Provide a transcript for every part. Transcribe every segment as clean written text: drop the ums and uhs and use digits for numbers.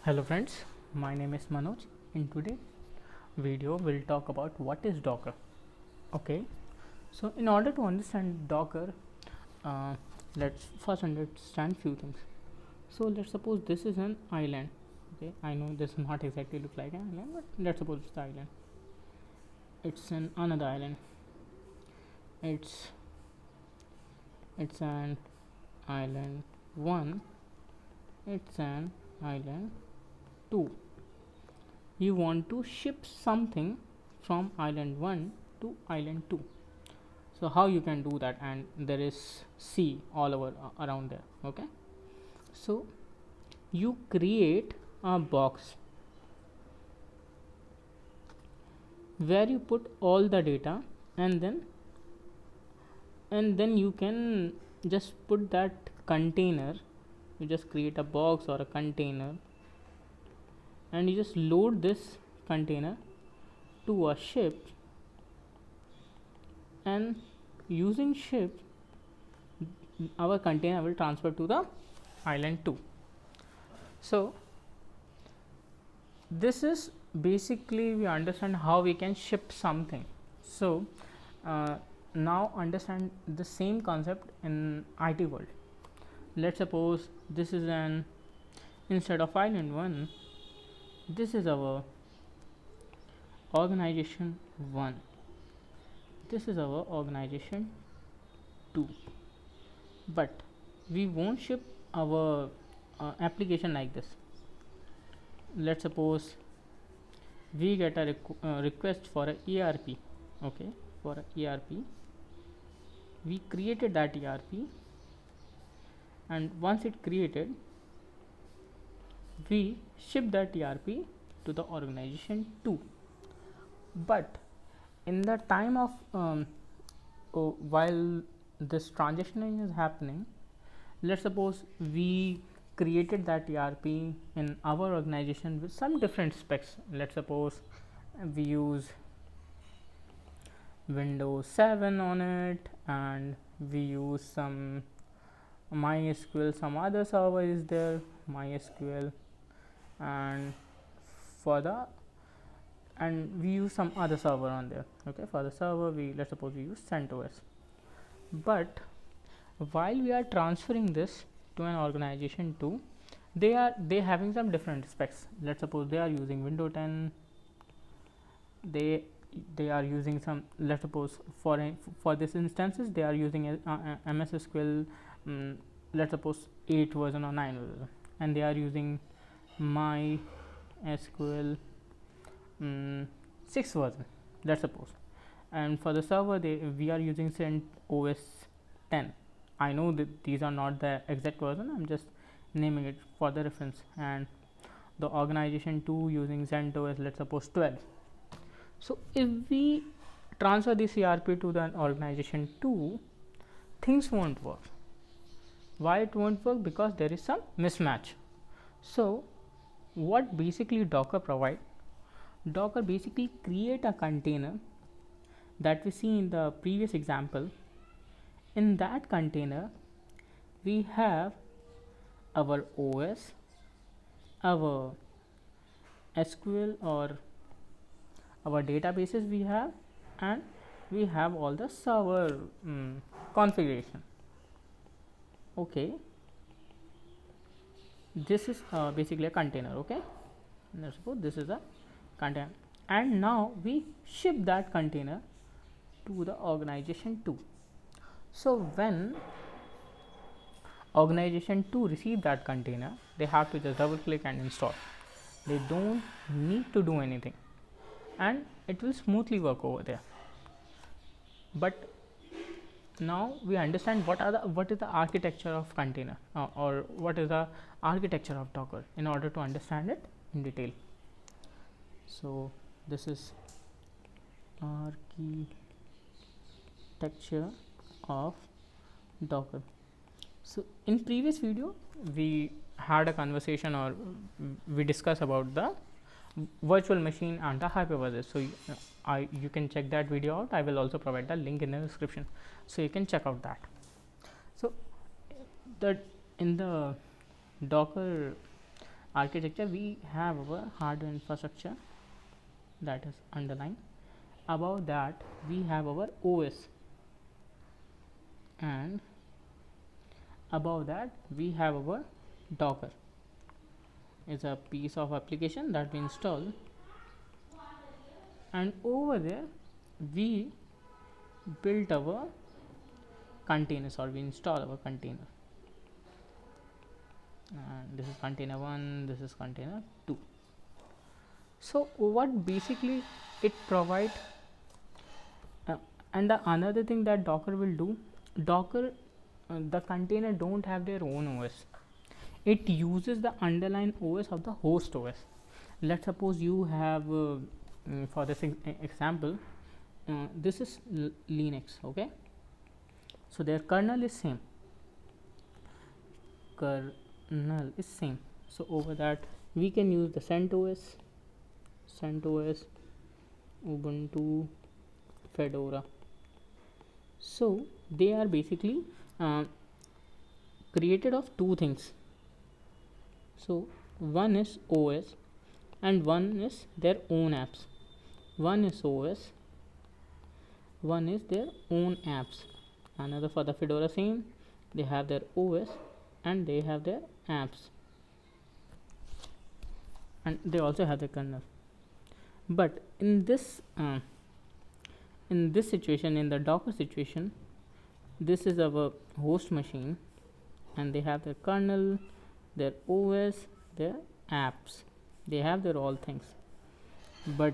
Hello friends, my name is Manoj. In today's video we'll talk about what is Docker. Okay, so in order to understand Docker, let's first understand few things. So let's suppose this is an island. Okay, I know this does not exactly look like an island, but let's suppose it's the island. It's an another island. It's an island 1. It's an island 2. You want to ship something from island 1 to island 2. So how you can do that? And there is sea all over around there. Okay, so you create a box where you put all the data, and then you can just put that container. You just create a box or a container, and you just load this container to a ship, and using ship our container will transfer to the island 2. So this is basically we understand how we can ship something. So now understand the same concept in IT world. Let's suppose this is an instead of island 1, this is our organization 1, this is our organization 2, but we won't ship our application like this. Let's suppose we get a request for a ERP. Okay, for a ERP we created that ERP, and once it created we ship that ERP to the organization 2. But in the time of while this transitioning is happening, let's suppose we created that ERP in our organization with some different specs. Let's suppose we use Windows 7 on it, and we use some MySQL, some other server is there, MySQL, and we use some other server on there. Okay, for the server let's suppose we use CentOS. But while we are transferring this to an organization 2, they having some different specs. Let's suppose they are using Windows 10, they are using some, let's suppose for this instances they are using MS SQL, let's suppose 8 version or 9 version, and they are using MySQL 6 version, let's suppose. And for the server we are using CentOS 10. I know that these are not the exact version, I'm just naming it for the reference. And the organization 2 using CentOS, let's suppose 12. So if we transfer this ERP to the organization 2, things won't work. Why it won't work? Because there is some mismatch. So what basically Docker provide? Docker basically create a container that we see in the previous example. In that container we have our OS, our SQL or our databases we have, and we have all the server configuration. Okay, this is basically a container. Okay, let's suppose this is a container, and now we ship that container to the organization 2. So when organization 2 receive that container, they have to just double click and install. They don't need to do anything, and it will smoothly work over there. But now we understand what is the architecture of container, or what is the architecture of Docker, in order to understand it in detail. So this is architecture of Docker. So in previous video we had a conversation, or we discussed about the virtual machine and the hypervisor. So you can check that video out. I will also provide the link in the description, so you can check out that. So that in the Docker architecture, we have our hardware infrastructure, that is underlying. Above that we have our OS, and above that we have our Docker. It's a piece of application that we install, and over there we built our containers, or we install our container. And this is container 1, this is container 2. So what basically it provide, and the another thing that Docker will do, Docker the container don't have their own OS. It uses the underlying OS of the host OS. Let's suppose you have for this example, this is Linux, okay? So their kernel is same. So over that we can use the CentOS, Ubuntu, Fedora. So they are basically created of two things. So one is OS and one is their own apps. One is OS, one is their own apps. Another for the Fedora, same, they have their OS and they have their apps, and they also have the kernel. But in this situation, in the Docker situation, this is our host machine, and they have their kernel, their OS, their apps. They have their all things. But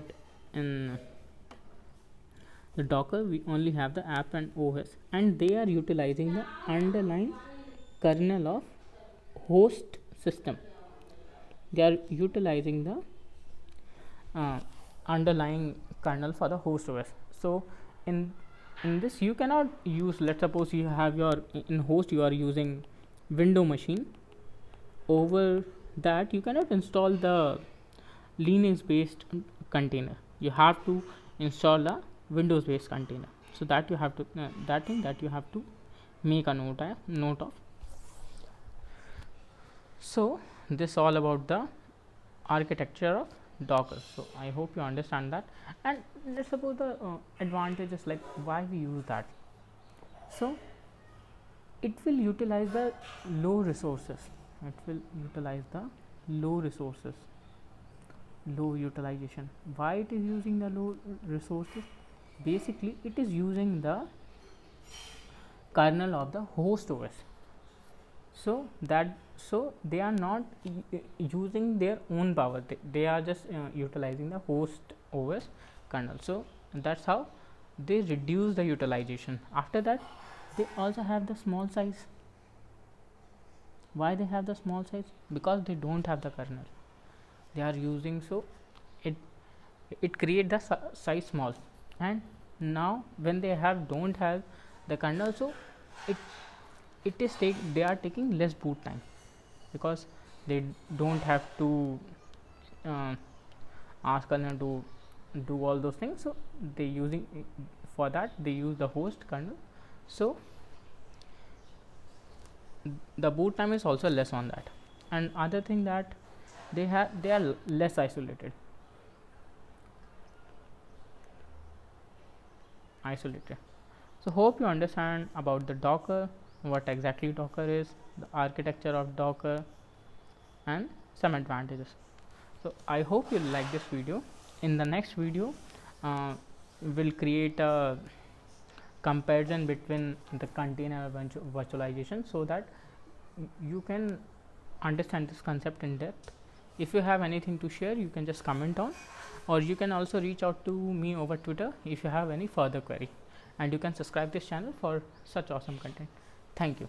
in the Docker we only have the app and OS, and they are utilizing the underlying kernel of host system. They are utilizing the underlying kernel for the host OS. So in this you cannot use, let's suppose you have your in host you are using Windows machine. Over that you cannot install the Linux based container. You have to install a Windows based container. So that you have to that thing that you have to make a note of. So this all about the architecture of Docker. So I hope you understand that. And let's suppose the advantages, like why we use that. So it will utilize the low resources. Low utilization. Why it is using the low resources? Basically it is using the kernel of the host OS. So they are not using their own power. They are just utilizing the host OS kernel. So that's how they reduce the utilization. After that, they also have the small size. Why they have the small size? Because they don't have the kernel. They are using, so it create the size small. And now when they don't have the kernel, so they are taking less boot time, because they don't have to ask kernel to do all those things. So they using for that they use the host kernel. So the boot time is also less on that. And other thing that they are less isolated. So hope you understand about the Docker, what exactly Docker is, the architecture of Docker, and some advantages. So I hope you like this video. In the next video we'll create a comparison between the container virtualization, so that you can understand this concept in depth. If you have anything to share, you can just comment on, or you can also reach out to me over Twitter if you have any further query, and you can subscribe this channel for such awesome content. Thank you.